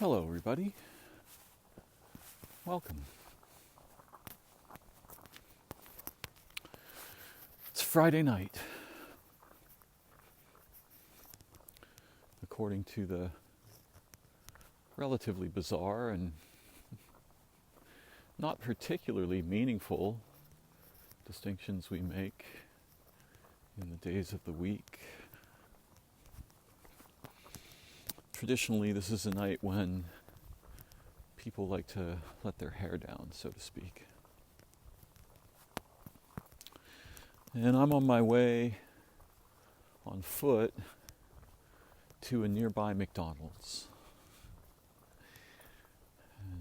Hello, everybody. Welcome. It's Friday night. According to the relatively bizarre and not particularly meaningful distinctions we make in the days of the week. Traditionally, this is a night when people like to let their hair down, so to speak. And I'm on my way on foot to a nearby McDonald's.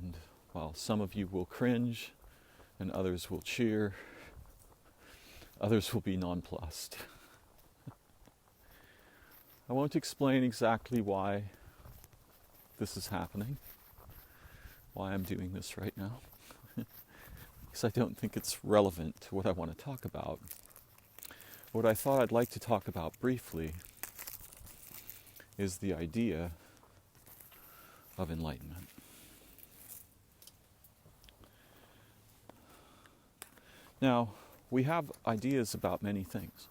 And while some of you will cringe and others will cheer, others will be nonplussed. I won't explain exactly why this is happening, why I'm doing this right now, because I don't think it's relevant to what I want to talk about. What I thought I'd like to talk about briefly is the idea of enlightenment. Now, we have ideas about many things: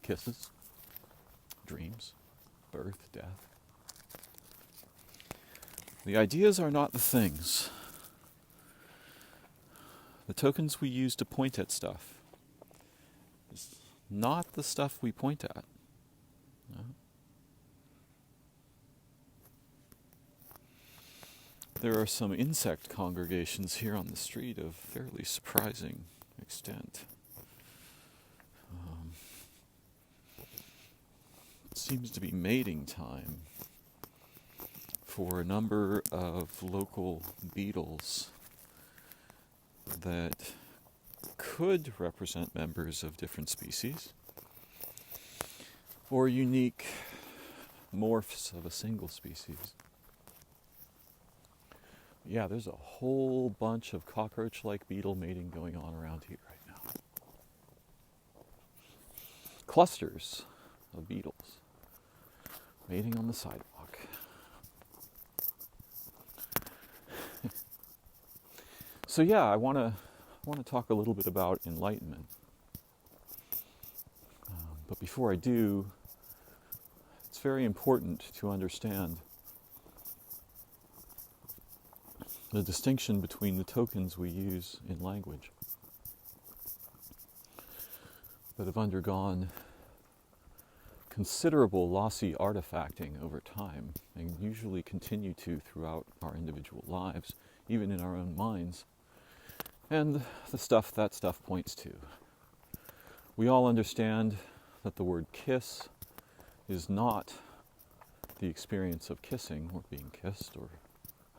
kisses, dreams, birth, death. The ideas are not the things. The tokens we use to point at stuff is not the stuff we point at. No. There are some insect congregations here on the street of fairly surprising extent. It seems to be mating time for a number of local beetles that could represent members of different species or unique morphs of a single species. Yeah, there's a whole bunch of cockroach-like beetle mating going on around here right now. Clusters of beetles mating on the sidewalk. So yeah, I want to talk a little bit about enlightenment. But before I do, it's very important to understand the distinction between the tokens we use in language that have undergone considerable lossy artifacting over time and usually continue to throughout our individual lives, even in our own minds, and the stuff that stuff points to. We all understand that the word kiss is not the experience of kissing or being kissed, or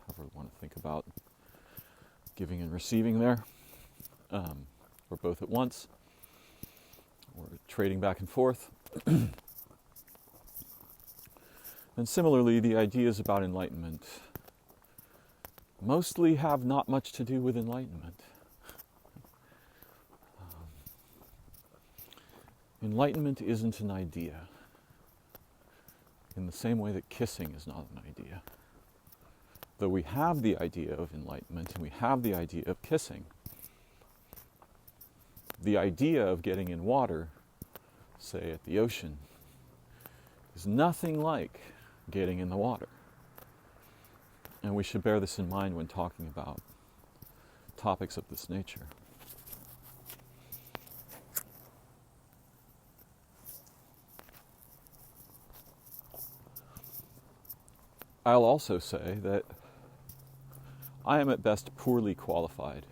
however we want to think about giving and receiving there, or both at once, or trading back and forth. And similarly, the ideas about enlightenment mostly have not much to do with enlightenment. Enlightenment isn't an idea, in the same way that kissing is not an idea. Though we have the idea of enlightenment and we have the idea of kissing, the idea of getting in water, say at the ocean, is nothing like getting in the water. And we should bear this in mind when talking about topics of this nature. I'll also say that I am at best poorly qualified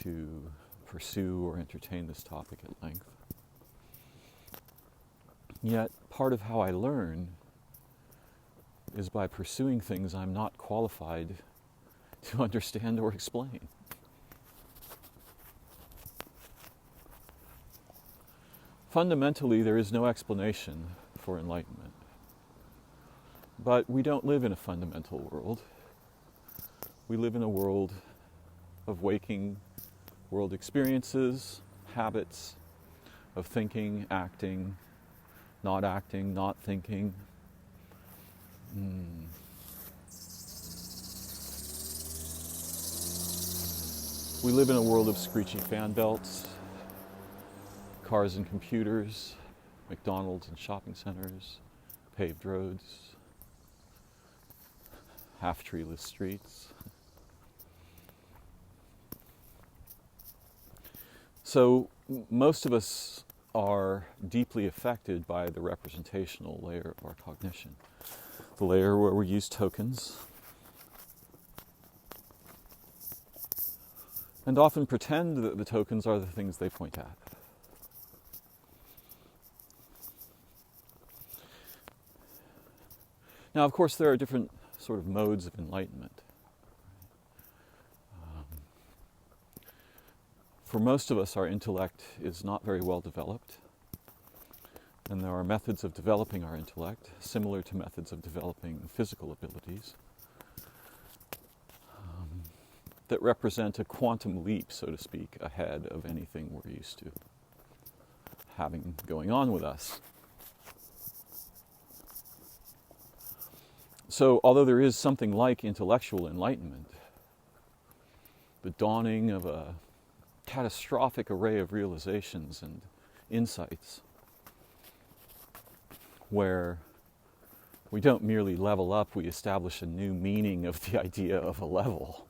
to pursue or entertain this topic at length. Yet, part of how I learn is by pursuing things I'm not qualified to understand or explain. Fundamentally, there is no explanation for enlightenment. But we don't live in a fundamental world. We live in a world of waking world experiences, habits of thinking, acting, not thinking. We live in a world of screechy fan belts, cars and computers, McDonald's and shopping centers, paved roads, half-treeless streets. So most of us are deeply affected by the representational layer of our cognition, the layer where we use tokens, and often pretend that the tokens are the things they point at. Now, of course, there are different sort of modes of enlightenment. For most of us, our intellect is not very well developed, and there are methods of developing our intellect, similar to methods of developing physical abilities, that represent a quantum leap, so to speak, ahead of anything we're used to having going on with us. So, although there is something like intellectual enlightenment, the dawning of a catastrophic array of realizations and insights, where we don't merely level up, we establish a new meaning of the idea of a level.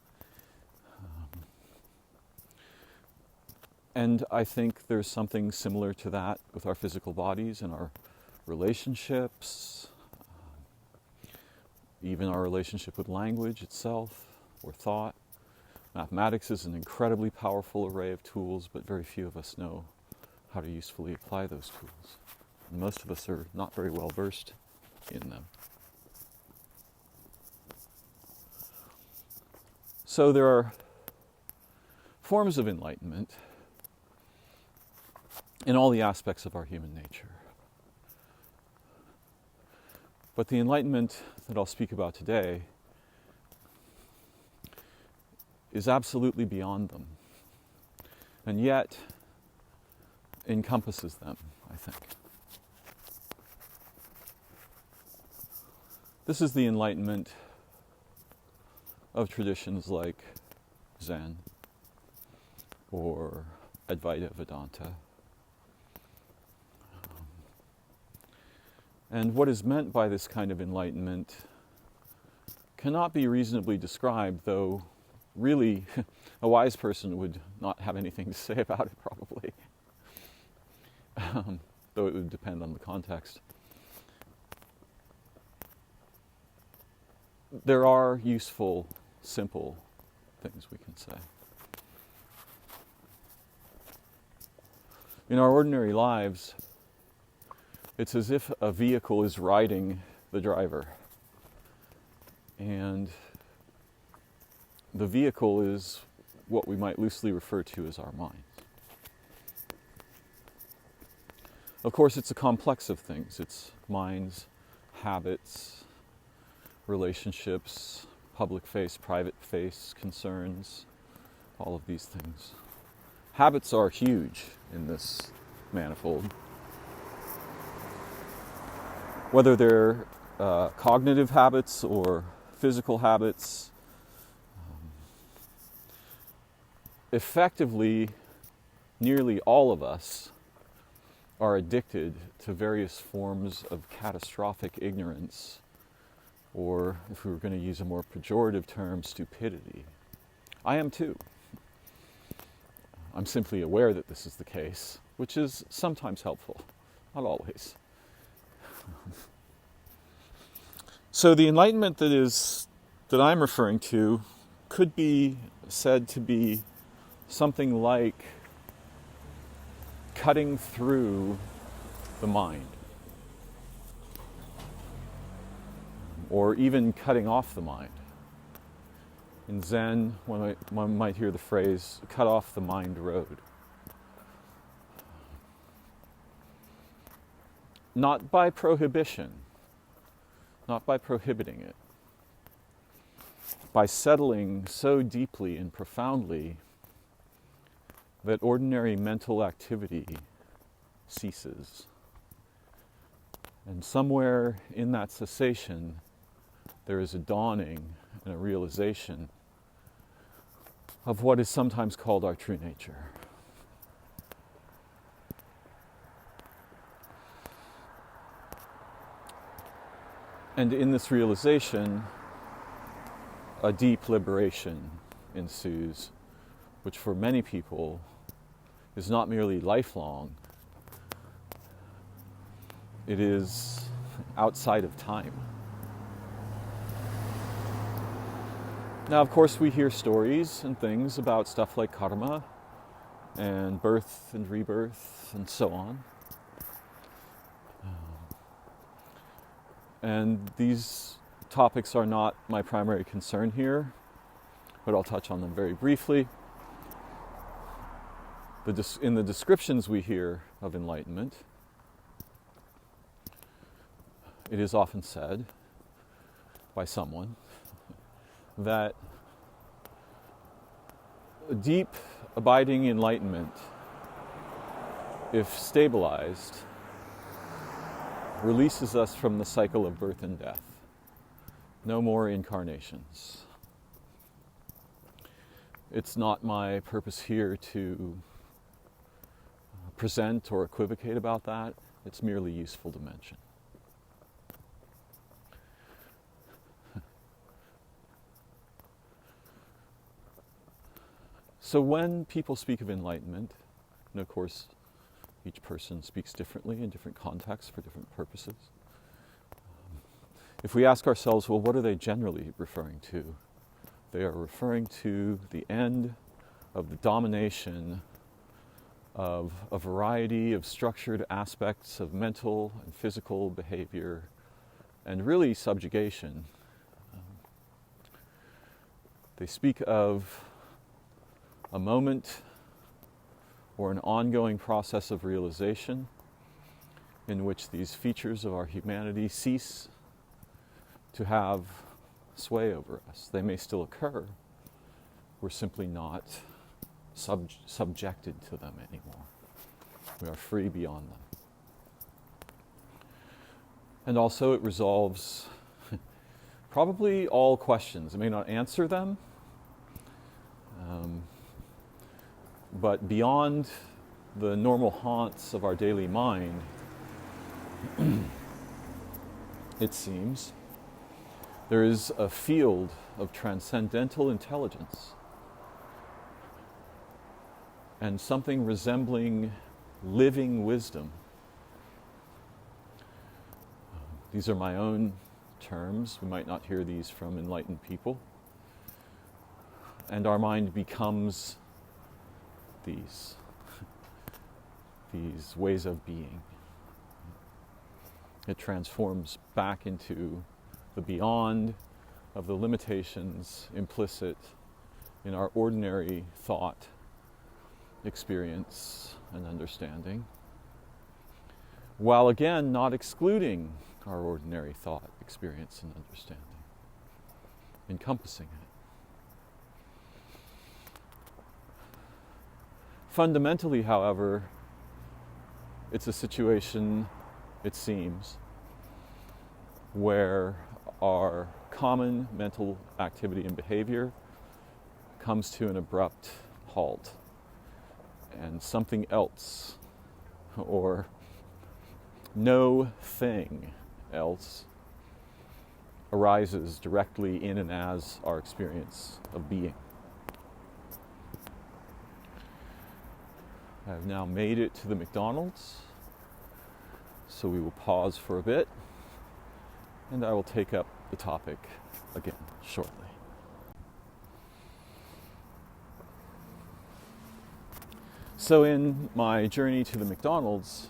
And I think there's something similar to that with our physical bodies and our relationships, even our relationship with language itself, or thought. Mathematics is an incredibly powerful array of tools, but very few of us know how to usefully apply those tools. And most of us are not very well versed in them. So there are forms of enlightenment in all the aspects of our human nature. But the enlightenment that I'll speak about today is absolutely beyond them, and yet encompasses them, I think. This is the enlightenment of traditions like Zen or Advaita Vedanta. And what is meant by this kind of enlightenment cannot be reasonably described, though really a wise person would not have anything to say about it, probably. Though it would depend on the context. There are useful, simple things we can say. In our ordinary lives, it's as if a vehicle is riding the driver. And the vehicle is what we might loosely refer to as our mind. Of course, it's a complex of things. It's minds, habits, relationships, public face, private face, concerns, all of these things. Habits are huge in this manifold. Whether they're cognitive habits or physical habits, effectively, nearly all of us are addicted to various forms of catastrophic ignorance, or, if we were going to use a more pejorative term, stupidity. I am too. I'm simply aware that this is the case, which is sometimes helpful, not always. So the enlightenment that I'm referring to could be said to be something like cutting through the mind, or even cutting off the mind. In Zen, one might hear the phrase, cut off the mind road. Not by prohibition, not by prohibiting it, by settling so deeply and profoundly that ordinary mental activity ceases. And somewhere in that cessation, there is a dawning and a realization of what is sometimes called our true nature. And in this realization, a deep liberation ensues, which for many people is not merely lifelong, it is outside of time. Now, of course, we hear stories and things about stuff like karma and birth and rebirth and so on. And these topics are not my primary concern here, but I'll touch on them very briefly. In the descriptions we hear of enlightenment, it is often said by someone that a deep, abiding enlightenment, if stabilized, releases us from the cycle of birth and death. No more incarnations. It's not my purpose here to present or equivocate about that. It's merely useful to mention. So when people speak of enlightenment, and of course each person speaks differently in different contexts for different purposes, if we ask ourselves, well, what are they generally referring to? They are referring to the end of the domination of a variety of structured aspects of mental and physical behavior, and really subjugation. They speak of a moment or an ongoing process of realization in which these features of our humanity cease to have sway over us. They may still occur. We're simply not subjected to them anymore. We are free beyond them. And also it resolves probably all questions. It may not answer them, but beyond the normal haunts of our daily mind, it seems, there is a field of transcendental intelligence and something resembling living wisdom. These are my own terms. We might not hear these from enlightened people. And our mind becomes these ways of being. It transforms back into the beyond of the limitations implicit in our ordinary thought, experience, and understanding, while again not excluding our ordinary thought, experience, and understanding, encompassing it. Fundamentally, however, it's a situation, it seems, where our common mental activity and behavior comes to an abrupt halt, and something else, or no thing else, arises directly in and as our experience of being. I have now made it to the McDonald's, so we will pause for a bit, and I will take up the topic again shortly. So in my journey to the McDonald's,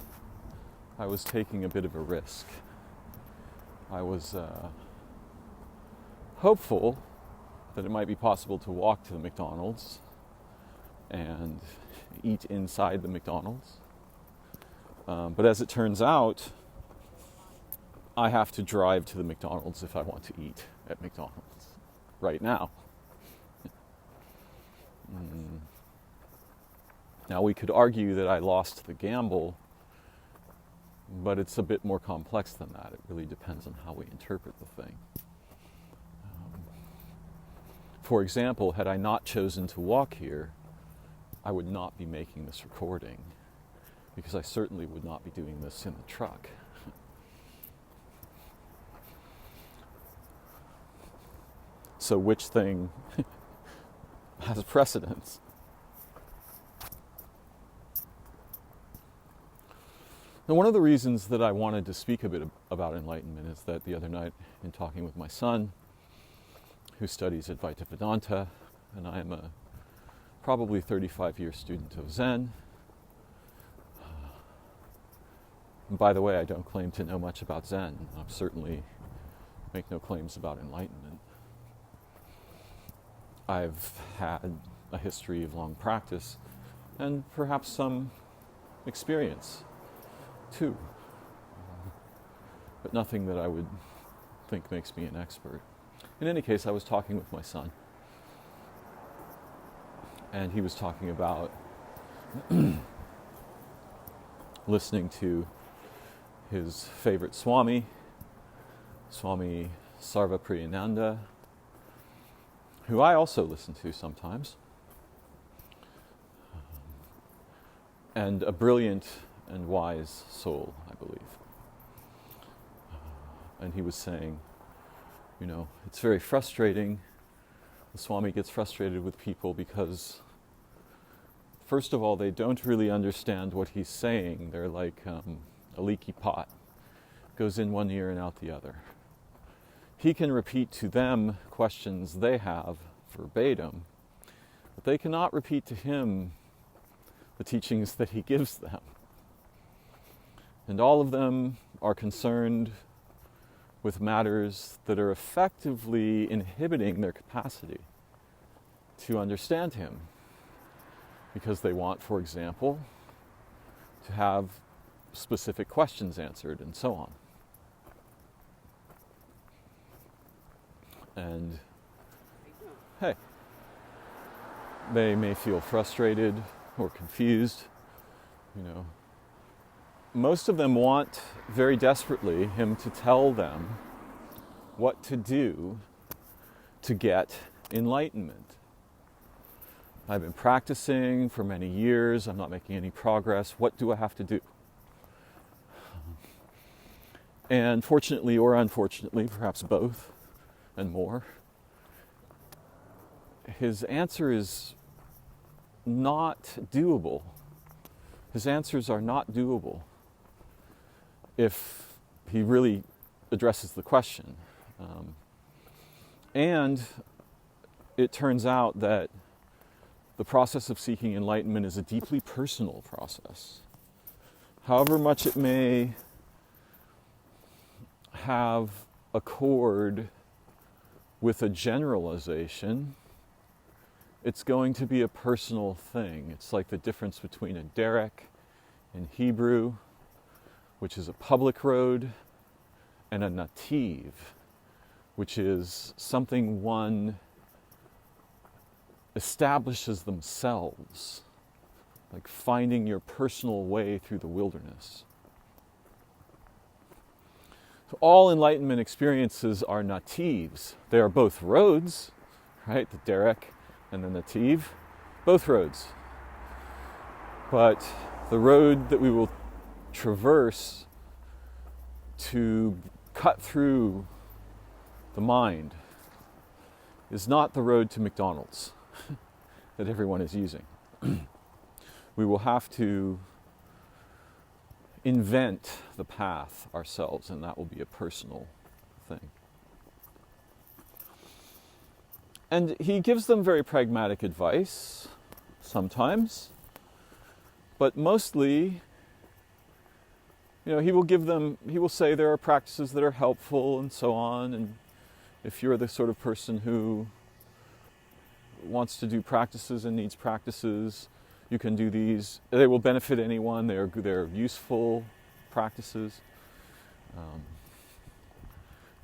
I was taking a bit of a risk. I was hopeful that it might be possible to walk to the McDonald's and eat inside the McDonald's. But as it turns out, I have to drive to the McDonald's if I want to eat at McDonald's right now. Now we could argue that I lost the gamble, but it's a bit more complex than that. It really depends on how we interpret the thing. For example, had I not chosen to walk here, I would not be making this recording, because I certainly would not be doing this in the truck. So which thing has precedence? Now, one of the reasons that I wanted to speak a bit about enlightenment is that the other night, in talking with my son, who studies Advaita Vedanta, and I am a probably 35-year student of Zen. And by the way, I don't claim to know much about Zen. I certainly make no claims about enlightenment. I've had a history of long practice and perhaps some experience too, but nothing that I would think makes me an expert. In any case, I was talking with my son, and he was talking about listening to his favorite Swami Sarva Priyananda, who I also listen to sometimes, and a brilliant and wise soul, I believe. And he was saying, it's very frustrating. The Swami gets frustrated with people because, first of all, they don't really understand what he's saying. They're like a leaky pot. Goes in one ear and out the other. He can repeat to them questions they have verbatim, but they cannot repeat to him the teachings that he gives them. And all of them are concerned with matters that are effectively inhibiting their capacity to understand him. Because they want, for example, to have specific questions answered and so on. And, hey, they may feel frustrated or confused, Most of them want very desperately him to tell them what to do to get enlightenment. I've been practicing for many years. I'm not making any progress. What do I have to do? And fortunately or unfortunately, perhaps both and more, his answer is not doable. His answers are not doable if he really addresses the question. And it turns out that the process of seeking enlightenment is a deeply personal process. However much it may have accord with a generalization, it's going to be a personal thing. It's like the difference between a derek in Hebrew, which is a public road, and a nativ, which is something one establishes themselves, like finding your personal way through the wilderness. So all enlightenment experiences are nativs. They are both roads, right? The derek and the nativ, both roads. But the road that we will traverse to cut through the mind is not the road to McDonald's that everyone is using. We will have to invent the path ourselves, and that will be a personal thing. And he gives them very pragmatic advice, sometimes, but mostly, he will say there are practices that are helpful and so on, and if you're the sort of person who wants to do practices and needs practices, you can do these. They will benefit anyone. They're useful practices.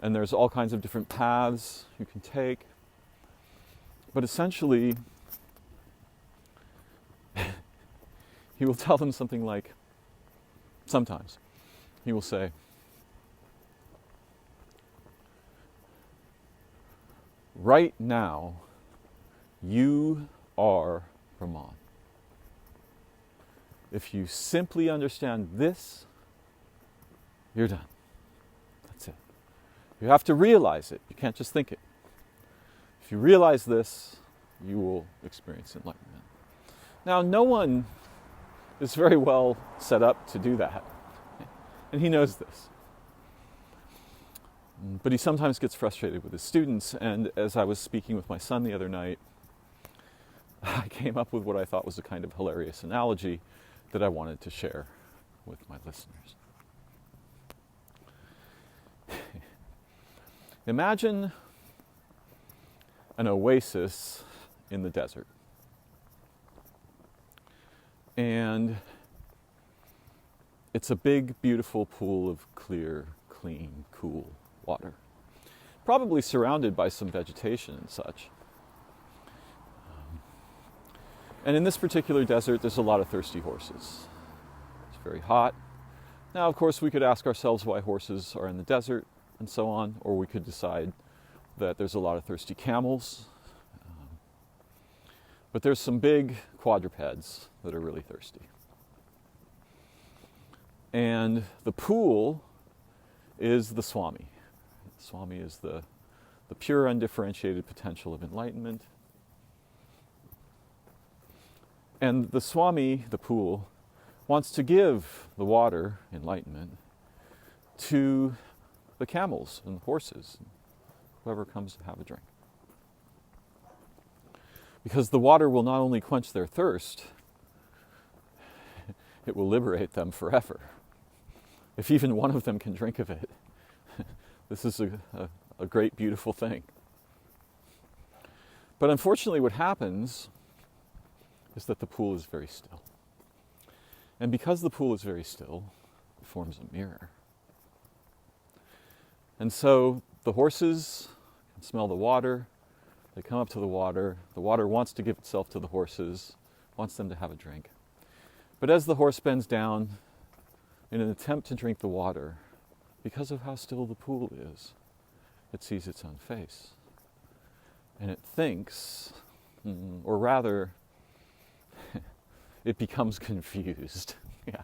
And there's all kinds of different paths you can take. But essentially, he will tell them something like, sometimes, he will say, right now, You are Brahman. If you simply understand this, you're done. That's it. You have to realize it. You can't just think it. If you realize this, you will experience enlightenment. Now, no one is very well set up to do that, and he knows this. But he sometimes gets frustrated with his students, and as I was speaking with my son the other night, I came up with what I thought was a kind of hilarious analogy that I wanted to share with my listeners. Imagine an oasis in the desert. And it's a big, beautiful pool of clear, clean, cool water. Probably surrounded by some vegetation and such. And in this particular desert, there's a lot of thirsty horses. It's very hot. Now, of course, we could ask ourselves why horses are in the desert and so on, or we could decide that there's a lot of thirsty camels. But there's some big quadrupeds that are really thirsty. And the pool is the Swami. The Swami is the pure, undifferentiated potential of enlightenment. And the Swami, the pool, wants to give the water, enlightenment, to the camels and the horses, whoever comes to have a drink. Because the water will not only quench their thirst, it will liberate them forever. If even one of them can drink of it, this is a great, beautiful thing. But unfortunately what happens is that the pool is very still. And because the pool is very still, it forms a mirror. And so the horses can smell the water, they come up to the water wants to give itself to the horses, wants them to have a drink. But as the horse bends down in an attempt to drink the water, because of how still the pool is, it sees its own face. And it thinks, or rather, it becomes confused. Yeah.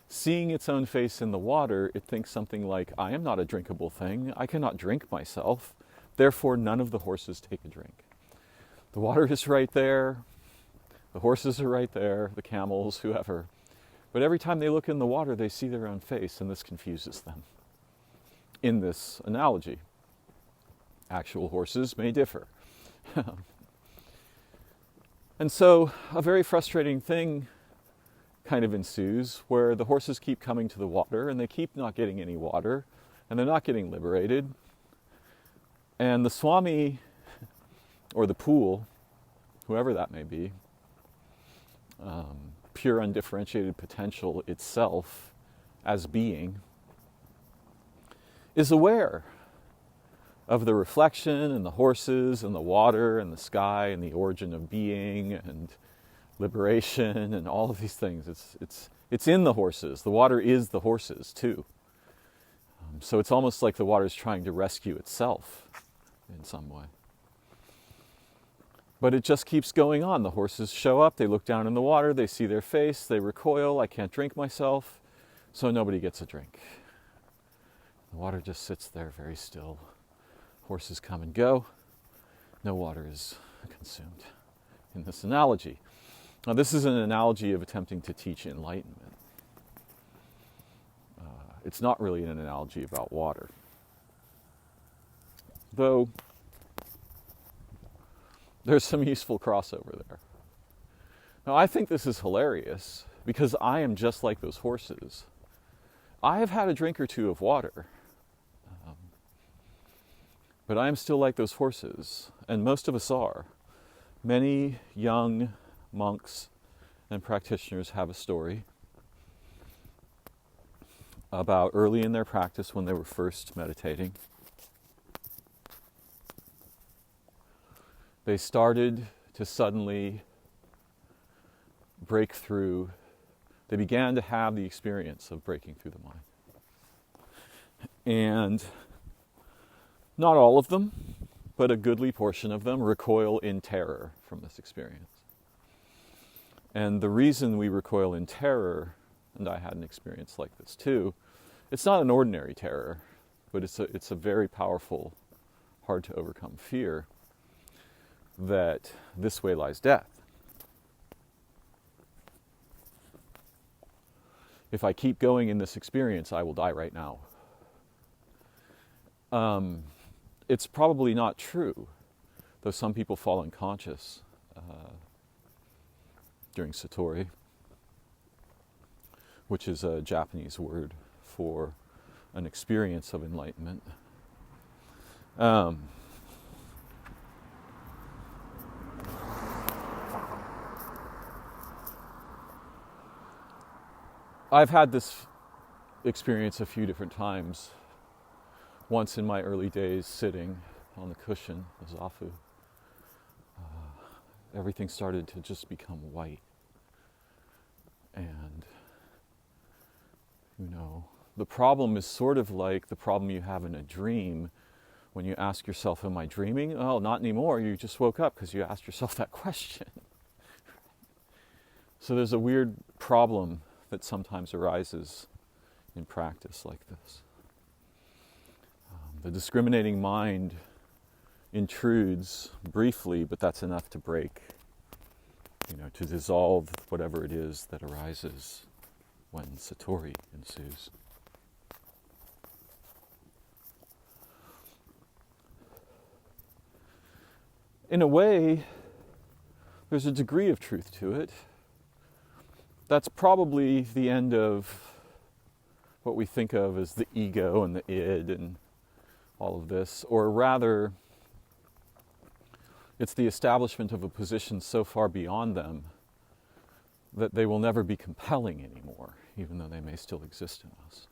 Seeing its own face in the water, it thinks something like, I am not a drinkable thing. I cannot drink myself. Therefore, none of the horses take a drink. The water is right there. The horses are right there, the camels, whoever. But every time they look in the water, they see their own face, and this confuses them. In this analogy, actual horses may differ. And so a very frustrating thing kind of ensues, where the horses keep coming to the water, and they keep not getting any water, and they're not getting liberated. And the Swami, or the pool, whoever that may be, pure undifferentiated potential itself as being, is aware of the reflection and the horses and the water and the sky and the origin of being and liberation and all of these things. It's in the horses. The water is the horses too. So it's almost like the water is trying to rescue itself in some way. But it just keeps going on. The horses show up, they look down in the water, they see their face, they recoil, I can't drink myself, so nobody gets a drink. The water just sits there very still. Horses come and go. No water is consumed in this analogy. Now, this is an analogy of attempting to teach enlightenment. It's not really an analogy about water. Though, there's some useful crossover there. Now, I think this is hilarious because I am just like those horses. I have had a drink or two of water, but I am still like those horses, and most of us are. Many young monks and practitioners have a story about early in their practice when they were first meditating. They started to suddenly break through. They began to have the experience of breaking through the mind. And not all of them, but a goodly portion of them recoil in terror from this experience. And the reason we recoil in terror, and I had an experience like this too, it's not an ordinary terror, but it's a very powerful, hard to overcome fear that this way lies death. If I keep going in this experience, I will die right now. It's probably not true, though some people fall unconscious during Satori, which is a Japanese word for an experience of enlightenment. I've had this experience a few different times. Once in my early days sitting on the cushion, the zafu, everything started to just become white. And, the problem is sort of like the problem you have in a dream when you ask yourself, am I dreaming? Oh, not anymore. You just woke up because you asked yourself that question. So there's a weird problem that sometimes arises in practice like this. The discriminating mind intrudes briefly, but that's enough to break, to dissolve whatever it is that arises when Satori ensues. In a way, there's a degree of truth to it. That's probably the end of what we think of as the ego and the id and all of this, or rather, it's the establishment of a position so far beyond them that they will never be compelling anymore, even though they may still exist in us.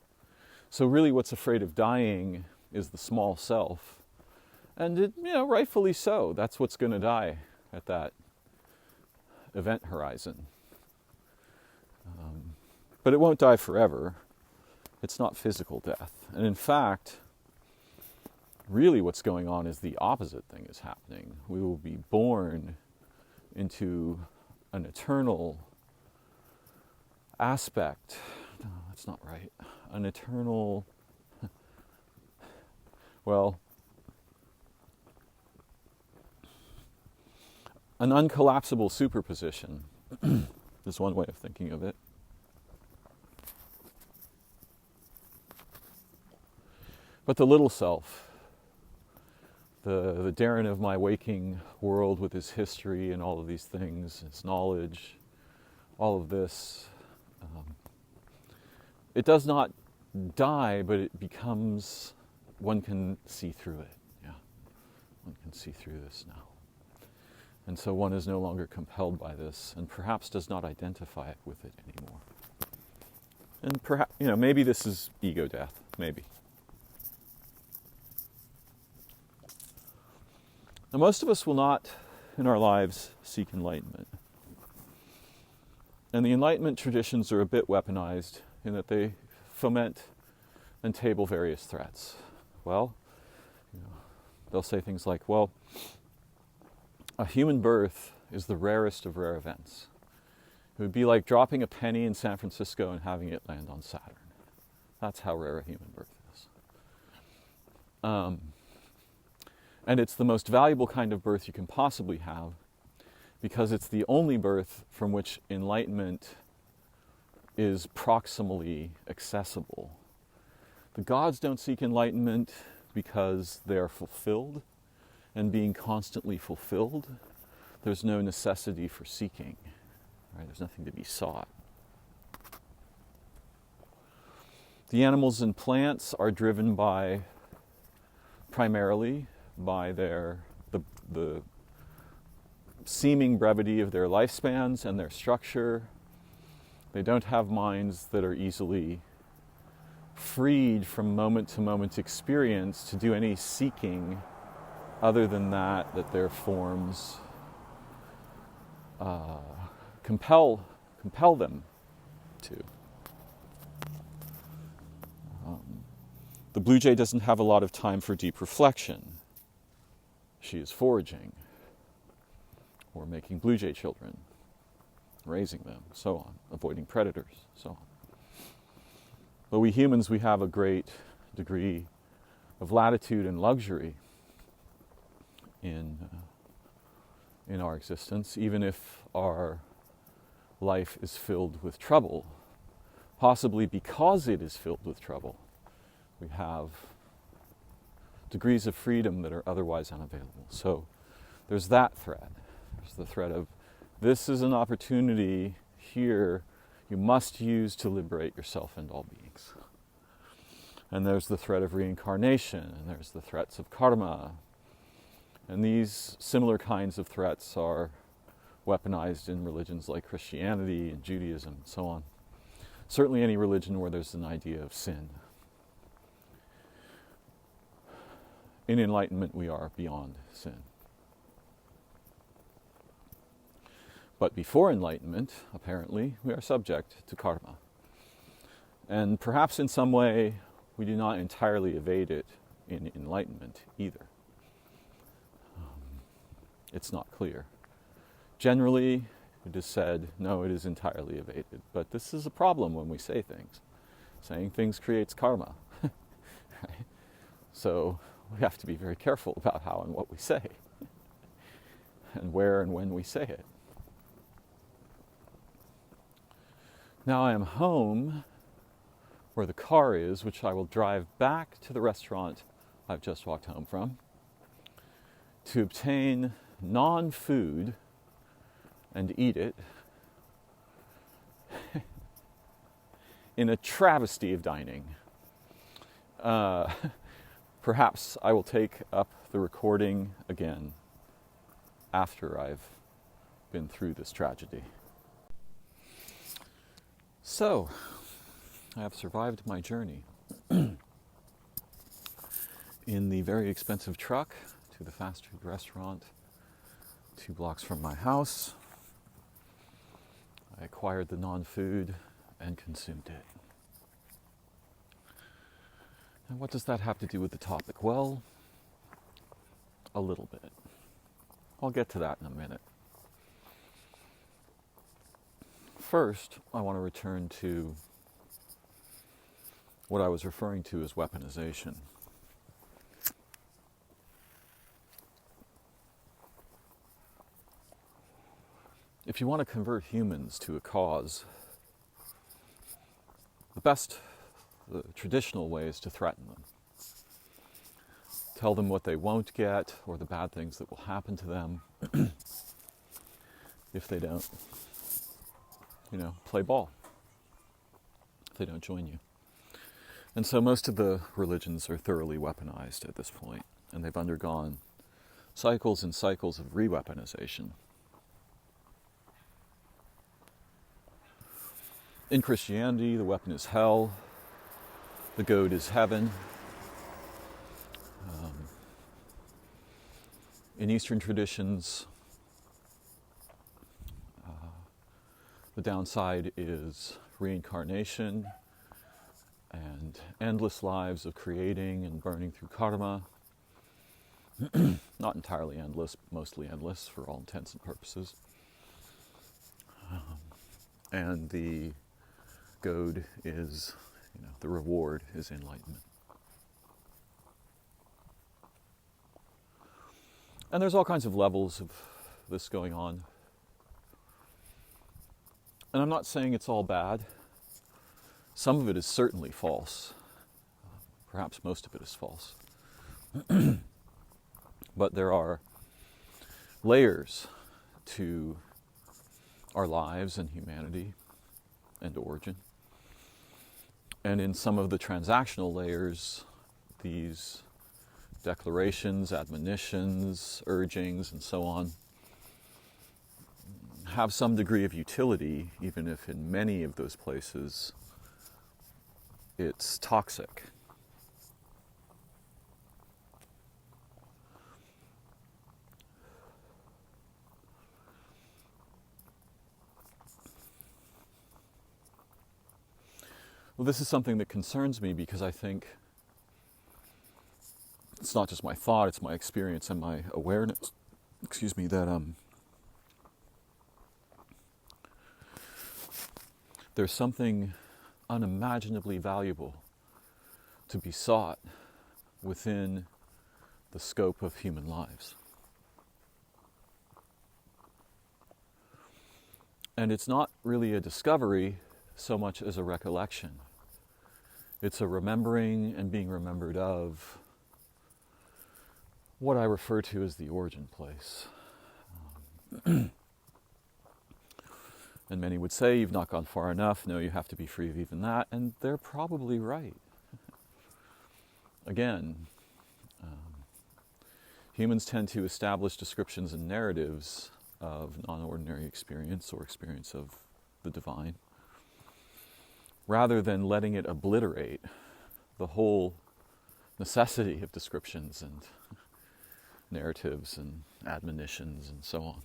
So really what's afraid of dying is the small self, and it, rightfully so. That's what's going to die at that event horizon. But it won't die forever. It's not physical death. And in fact, really what's going on is the opposite thing is happening. We will be born into an eternal aspect. No, that's not right. An eternal, an uncollapsible superposition is one way of thinking of it. But the little self, the Darren of my waking world with his history and all of these things, his knowledge, all of this, it does not die, but it becomes, one can see through it. Yeah, one can see through this now. And so one is no longer compelled by this, and perhaps does not identify with it anymore. And perhaps, maybe this is ego death, maybe. Now, most of us will not, in our lives, seek enlightenment. And the enlightenment traditions are a bit weaponized in that they foment and table various threats. Well, they'll say things like, a human birth is the rarest of rare events. It would be like dropping a penny in San Francisco and having it land on Saturn. That's how rare a human birth is. And it's the most valuable kind of birth you can possibly have because it's the only birth from which enlightenment is proximally accessible. The gods don't seek enlightenment because they are fulfilled, and being constantly fulfilled, there's no necessity for seeking. Right? There's nothing to be sought. The animals and plants are driven primarily by the seeming brevity of their lifespans and their structure. They don't have minds that are easily freed from moment-to-moment experience to do any seeking other than that their forms compel them to. The blue jay doesn't have a lot of time for deep reflection. she is foraging, or making blue jay children, raising them, so on, avoiding predators, so on. But we humans, we have a great degree of latitude and luxury in our existence, even if our life is filled with trouble. Possibly because it is filled with trouble, we have degrees of freedom that are otherwise unavailable. So there's that threat. There's the threat of, this is an opportunity here you must use to liberate yourself and all beings. And there's the threat of reincarnation, and there's the threats of karma. And these similar kinds of threats are weaponized in religions like Christianity and Judaism and so on. Certainly any religion where there's an idea of sin. In enlightenment, we are beyond sin. But before enlightenment, apparently, we are subject to karma. And perhaps in some way, we do not entirely evade it in enlightenment either. It's not clear. Generally, it is said, no, it is entirely evaded. But this is a problem when we say things. Saying things creates karma. Right? So we have to be very careful about how and what we say. And where and when we say it. Now I am home, where the car is, which I will drive back to the restaurant I've just walked home from, to obtain non-food and eat it in a travesty of dining. Perhaps I will take up the recording again after I've been through this tragedy. So, I have survived my journey in the very expensive truck to the fast food restaurant 2 blocks from my house. I acquired the non-food and consumed it. And what does that have to do with the topic? Well, a little bit. I'll get to that in a minute. First, I want to return to what I was referring to as weaponization. If you want to convert humans to a cause, the traditional way is to threaten them. Tell them what they won't get or the bad things that will happen to them if they don't, play ball, if they don't join you. And so most of the religions are thoroughly weaponized at this point, and they've undergone cycles and cycles of re-weaponization. In Christianity, the weapon is hell, the goad is heaven. In Eastern traditions, the downside is reincarnation and endless lives of creating and burning through karma. Not entirely endless, mostly endless for all intents and purposes. And the goad is, the reward is enlightenment. And there's all kinds of levels of this going on. And I'm not saying it's all bad. Some of it is certainly false. Perhaps most of it is false. But there are layers to our lives and humanity and origin. And in some of the transactional layers, these declarations, admonitions, urgings, and so on have some degree of utility, even if in many of those places it's toxic. Well, this is something that concerns me because I think it's not just my thought, it's my experience and my awareness, that there's something unimaginably valuable to be sought within the scope of human lives. And it's not really a discovery so much as a recollection. It's a remembering and being remembered of what I refer to as the origin place. And many would say, you've not gone far enough, no, you have to be free of even that, and they're probably right. Again, humans tend to establish descriptions and narratives of non-ordinary experience or experience of the divine, rather than letting it obliterate the whole necessity of descriptions and narratives and admonitions and so on.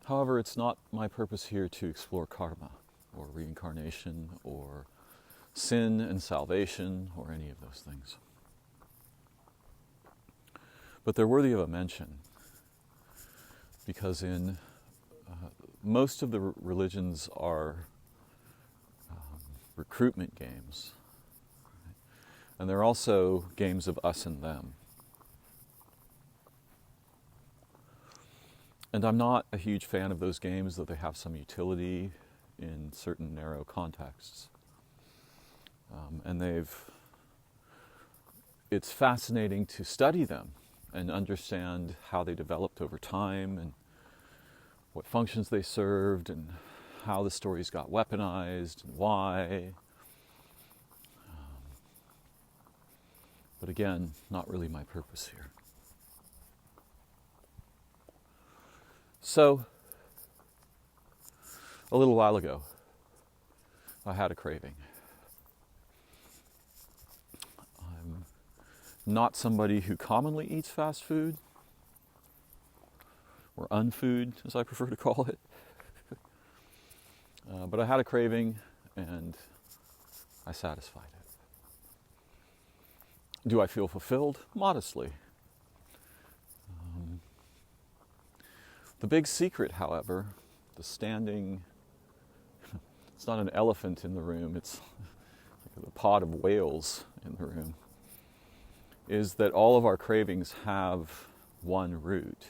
However, it's not my purpose here to explore karma or reincarnation or sin and salvation or any of those things. But they're worthy of a mention because in most of the religions are recruitment games, right? And they're also games of us and them. And I'm not a huge fan of those games, though they have some utility in certain narrow contexts. And it's fascinating to study them and understand how they developed over time and what functions they served and how the stories got weaponized and why. But again, not really my purpose here. So, a little while ago, I had a craving. I'm not somebody who commonly eats fast food, or unfood, as I prefer to call it. But I had a craving, and I satisfied it. Do I feel fulfilled? Modestly. The big secret, however, it's not an elephant in the room, it's like a pod of whales in the room, is that all of our cravings have one root.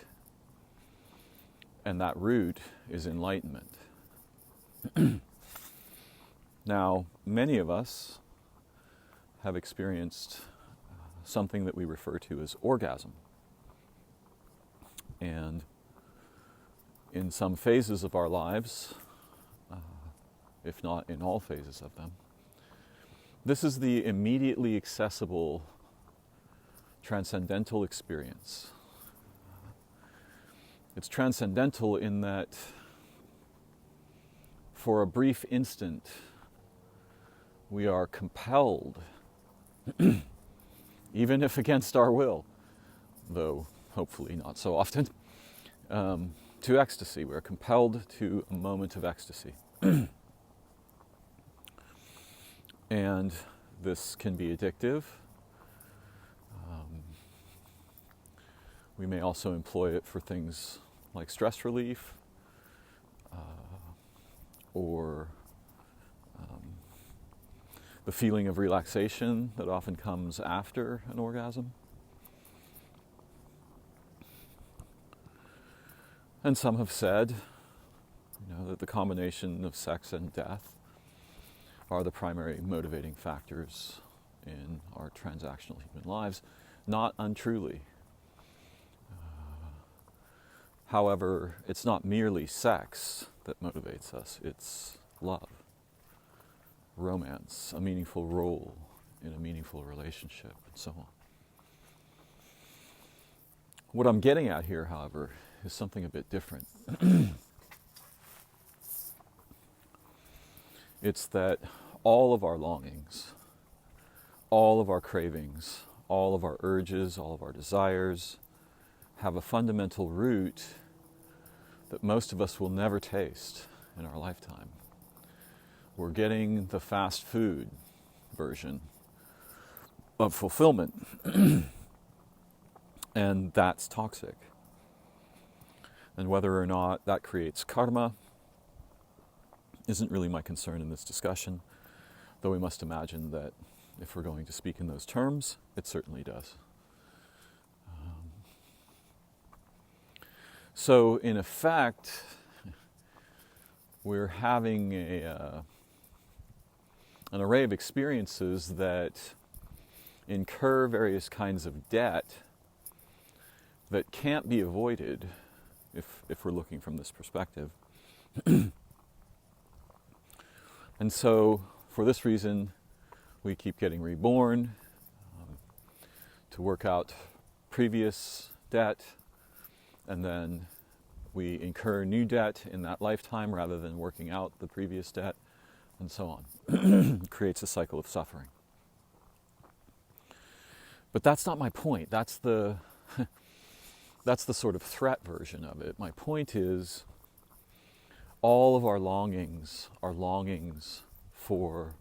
And that root is enlightenment. Now, many of us have experienced something that we refer to as orgasm. And in some phases of our lives, if not in all phases of them, this is the immediately accessible transcendental experience. It's transcendental in that for a brief instant, we are compelled, even if against our will, though hopefully not so often, to ecstasy. We're compelled to a moment of ecstasy. And this can be addictive. We may also employ it for things like stress relief or the feeling of relaxation that often comes after an orgasm. And some have said, that the combination of sex and death are the primary motivating factors in our transactional human lives, not untruly. However, it's not merely sex that motivates us, it's love, romance, a meaningful role in a meaningful relationship, and so on. What I'm getting at here, however, is something a bit different. It's that all of our longings, all of our cravings, all of our urges, all of our desires have a fundamental root that most of us will never taste in our lifetime. we're getting the fast food version of fulfillment. And that's toxic. And whether or not that creates karma isn't really my concern in this discussion, though we must imagine that if we're going to speak in those terms, it certainly does. So in effect, we're having an array of experiences that incur various kinds of debt that can't be avoided if we're looking from this perspective. And so, for this reason, we keep getting reborn to work out previous debt, and then we incur new debt in that lifetime rather than working out the previous debt, and so on. It creates a cycle of suffering. But that's not my point. That's the sort of threat version of it. My point is, all of our longings are longings for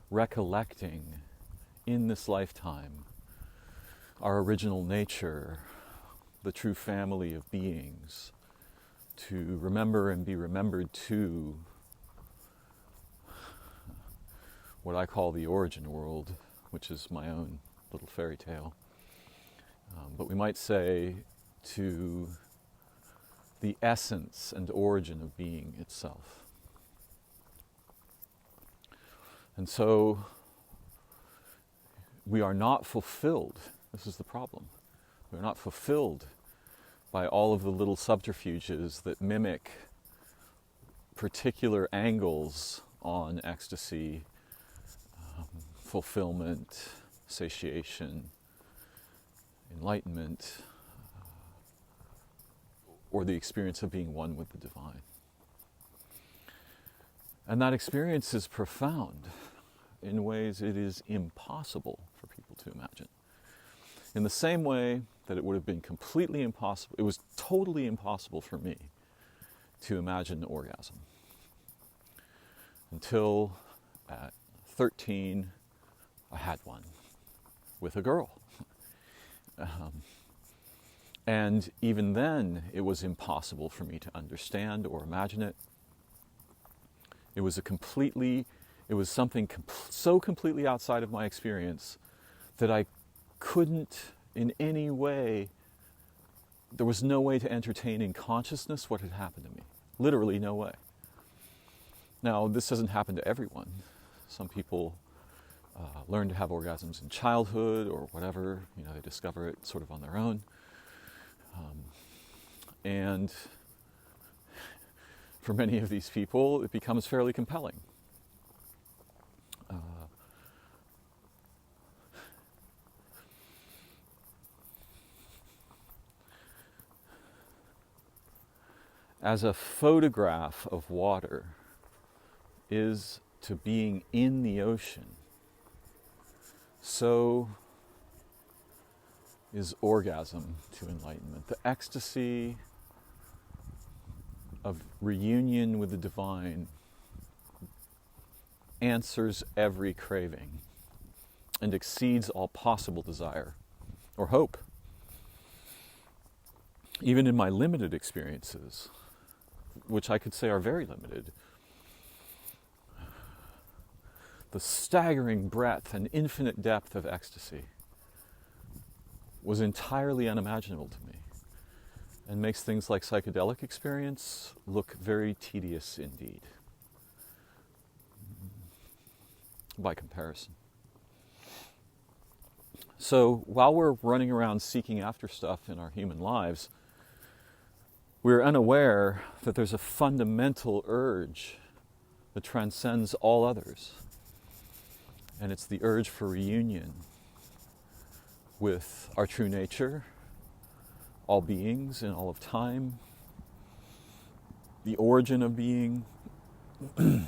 recollecting in this lifetime our original nature, the true family of beings, to remember and be remembered to what I call the origin world, which is my own little fairy tale. But we might say to the essence and origin of being itself. And so we are not fulfilled. This is the problem. We are not fulfilled by all of the little subterfuges that mimic particular angles on ecstasy, fulfillment, satiation, enlightenment, or the experience of being one with the divine. And that experience is profound in ways it is impossible for people to imagine. In the same way that it would have been completely impossible, it was totally impossible for me to imagine orgasm. Until at 13, I had one with a girl. And even then, it was impossible for me to understand or imagine it. It was something so completely outside of my experience that I couldn't in any way, there was no way to entertain in consciousness what had happened to me. Literally no way. Now, this doesn't happen to everyone. Some people learn to have orgasms in childhood or whatever, they discover it sort of on their own. And for many of these people, it becomes fairly compelling. As a photograph of water is to being in the ocean, so is orgasm to enlightenment. The ecstasy of reunion with the divine answers every craving and exceeds all possible desire or hope. Even in my limited experiences, which I could say are very limited, the staggering breadth and infinite depth of ecstasy was entirely unimaginable to me and makes things like psychedelic experience look very tedious indeed by comparison. So while we're running around seeking after stuff in our human lives, we're unaware that there's a fundamental urge that transcends all others. And it's the urge for reunion with our true nature, all beings in all of time, the origin of being. And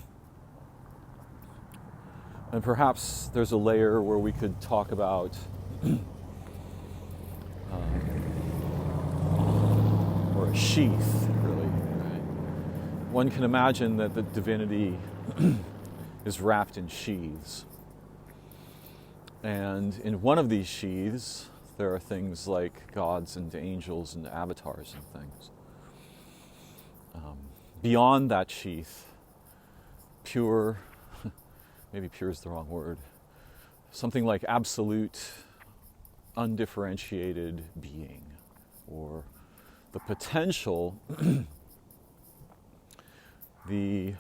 perhaps there's a layer where we could talk about or a sheath, really. Right? One can imagine that the divinity is wrapped in sheaths. And in one of these sheaths, there are things like gods and angels and avatars and things. Beyond that sheath, pure, maybe pure is the wrong word, something like absolute, undifferentiated being, or the potential, the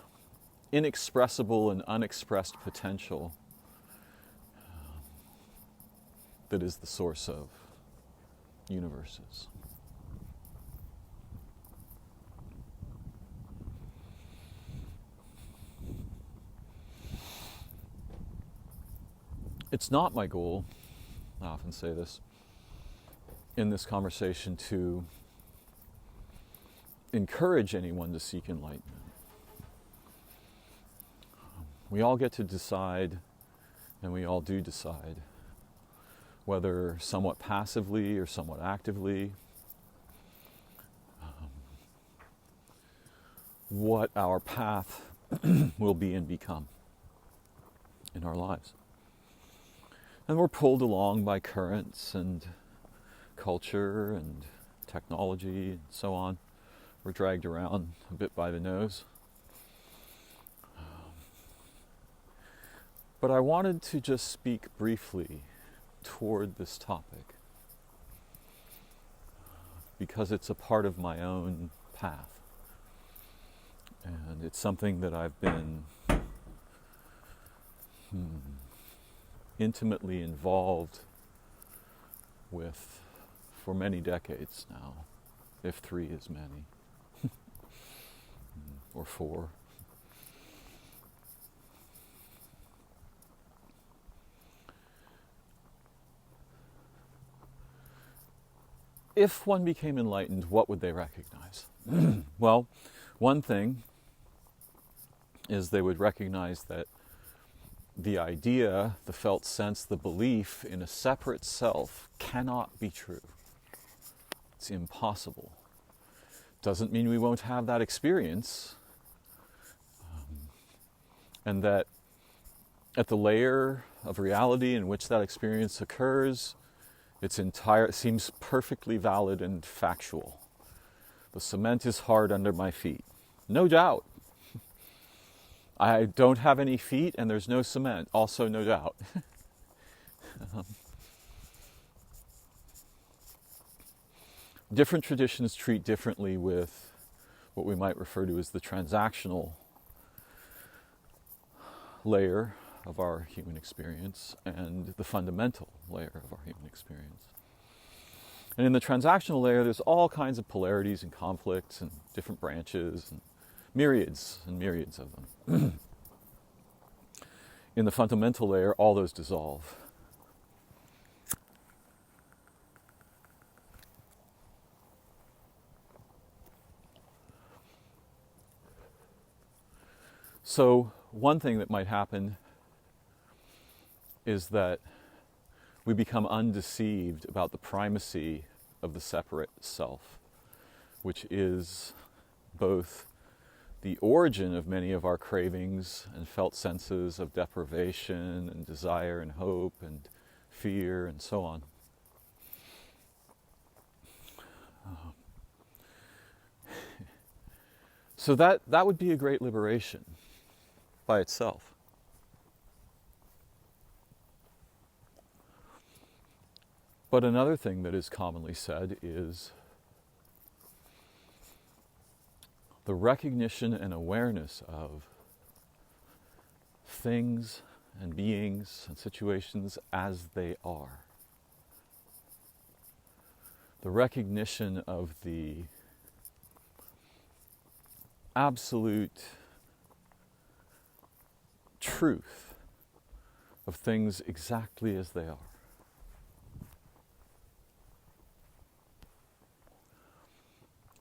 inexpressible and unexpressed potential that is the source of universes. It's not my goal, I often say this, in this conversation to encourage anyone to seek enlightenment. We all get to decide, and we all do decide, whether somewhat passively or somewhat actively, what our path will be and become in our lives. And we're pulled along by currents and culture and technology and so on. We're dragged around a bit by the nose. But I wanted to just speak briefly toward this topic because it's a part of my own path. And it's something that I've been intimately involved with for many decades now, if 3 is many, or 4. If one became enlightened, what would they recognize? Well, one thing is they would recognize that the idea, the felt sense, the belief in a separate self cannot be true. It's impossible. Doesn't mean we won't have that experience. And that at the layer of reality in which that experience occurs, it seems perfectly valid and factual. The cement is hard under my feet. No doubt. I don't have any feet and there's no cement. Also no doubt. Different traditions treat differently with what we might refer to as the transactional layer of our human experience and the fundamental layer of our human experience. And in the transactional layer, there's all kinds of polarities and conflicts and different branches and myriads of them. In the fundamental layer, all those dissolve. So one thing that might happen is that we become undeceived about the primacy of the separate self, which is both the origin of many of our cravings and felt senses of deprivation and desire and hope and fear and so on. So that would be a great liberation by itself. But another thing that is commonly said is the recognition and awareness of things and beings and situations as they are. The recognition of the absolute truth of things exactly as they are.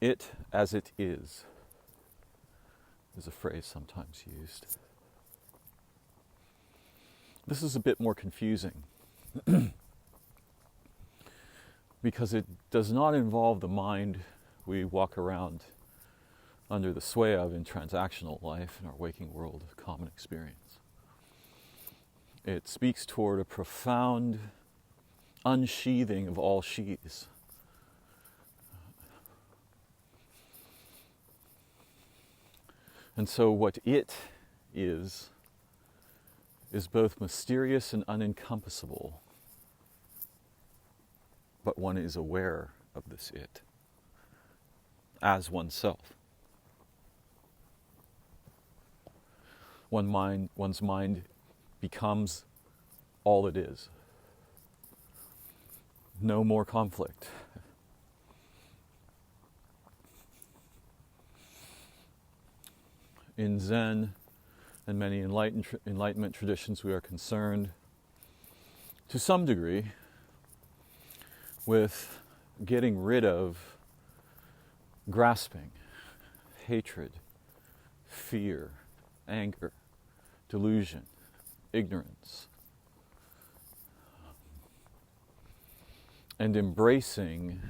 It as it is a phrase sometimes used. This is a bit more confusing because it does not involve the mind we walk around under the sway of in transactional life in our waking world of common experience. It speaks toward a profound unsheathing of all sheaths. And so what it is both mysterious and unencompassable, but one is aware of this it as oneself. One's mind becomes all it is. No more conflict. In Zen and many Enlightenment traditions, we are concerned, to some degree, with getting rid of grasping, hatred, fear, anger, delusion, ignorance, and embracing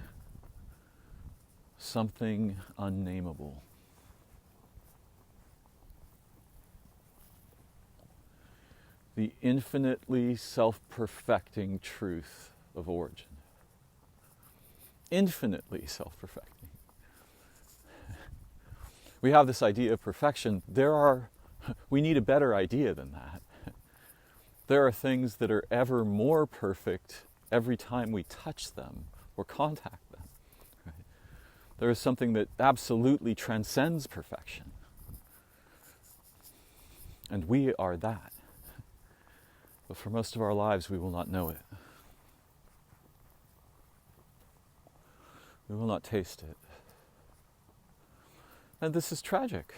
something unnameable. The infinitely self-perfecting truth of origin. Infinitely self-perfecting. We have this idea of perfection. We need a better idea than that. There are things that are ever more perfect every time we touch them or contact them. Right? There is something that absolutely transcends perfection. And we are that. But for most of our lives, we will not know it. We will not taste it. And this is tragic.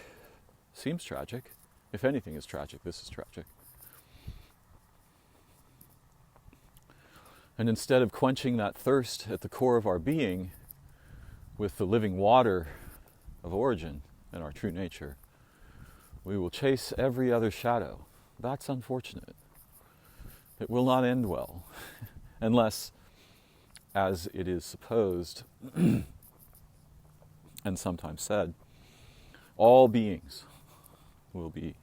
Seems tragic. If anything is tragic, this is tragic. And instead of quenching that thirst at the core of our being with the living water of origin and our true nature, we will chase every other shadow. That's unfortunate. It will not end well, unless, as it is supposed and sometimes said, all beings will be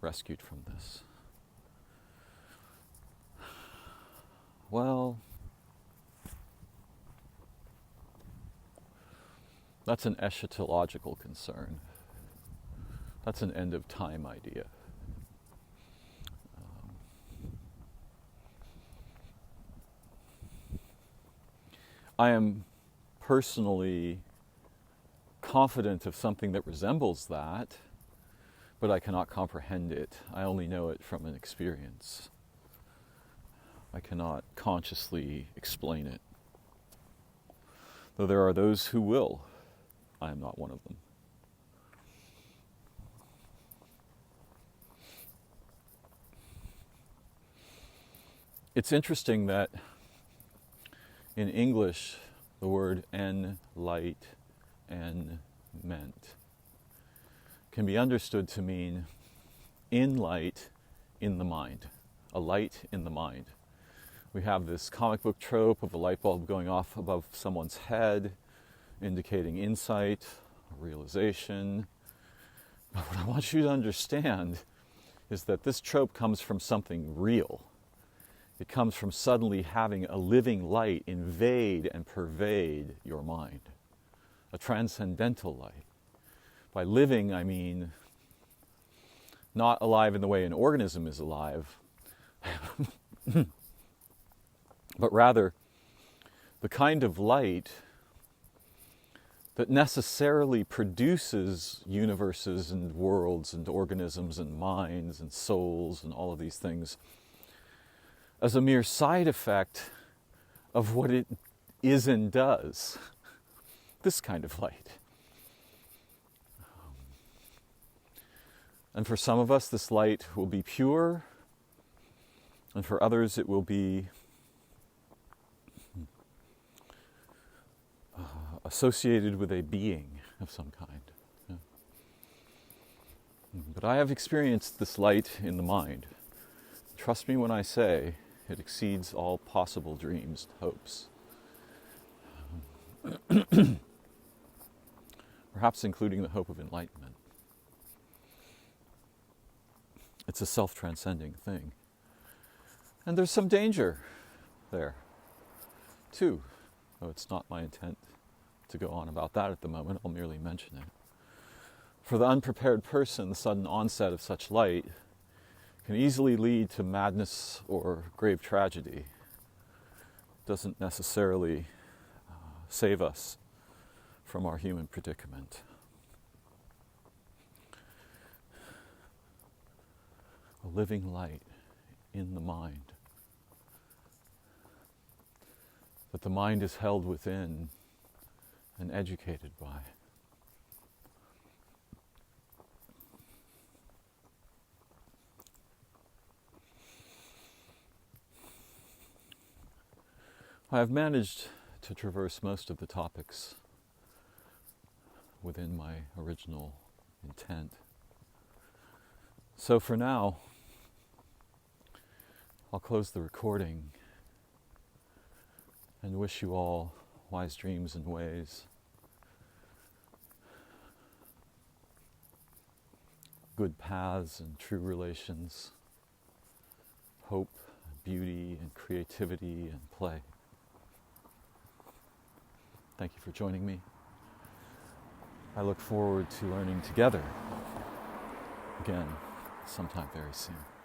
rescued from this. Well, that's an eschatological concern. That's an end of time idea. I am personally confident of something that resembles that, but I cannot comprehend it. I only know it from an experience. I cannot consciously explain it. Though there are those who will, I am not one of them. It's interesting that in English, the word enlightenment can be understood to mean in light in the mind, a light in the mind. We have this comic book trope of a light bulb going off above someone's head, indicating insight, realization. But what I want you to understand is that this trope comes from something real. It comes from suddenly having a living light invade and pervade your mind, a transcendental light. By living, I mean not alive in the way an organism is alive, but rather the kind of light that necessarily produces universes and worlds and organisms and minds and souls and all of these things as a mere side effect of what it is and does. This kind of light. And for some of us, this light will be pure, and for others, it will be associated with a being of some kind. Yeah. But I have experienced this light in the mind. Trust me when I say it exceeds all possible dreams and hopes. Perhaps including the hope of enlightenment. It's a self-transcending thing. And there's some danger there, too, though it's not my intent to go on about that at the moment. I'll merely mention it. For the unprepared person, the sudden onset of such light can easily lead to madness or grave tragedy. It doesn't necessarily save us from our human predicament. A living light in the mind, that the mind is held within and educated by. I have managed to traverse most of the topics within my original intent. So for now, I'll close the recording and wish you all wise dreams and ways, good paths and true relations, hope, beauty, and creativity and play. Thank you for joining me. I look forward to learning together again sometime very soon.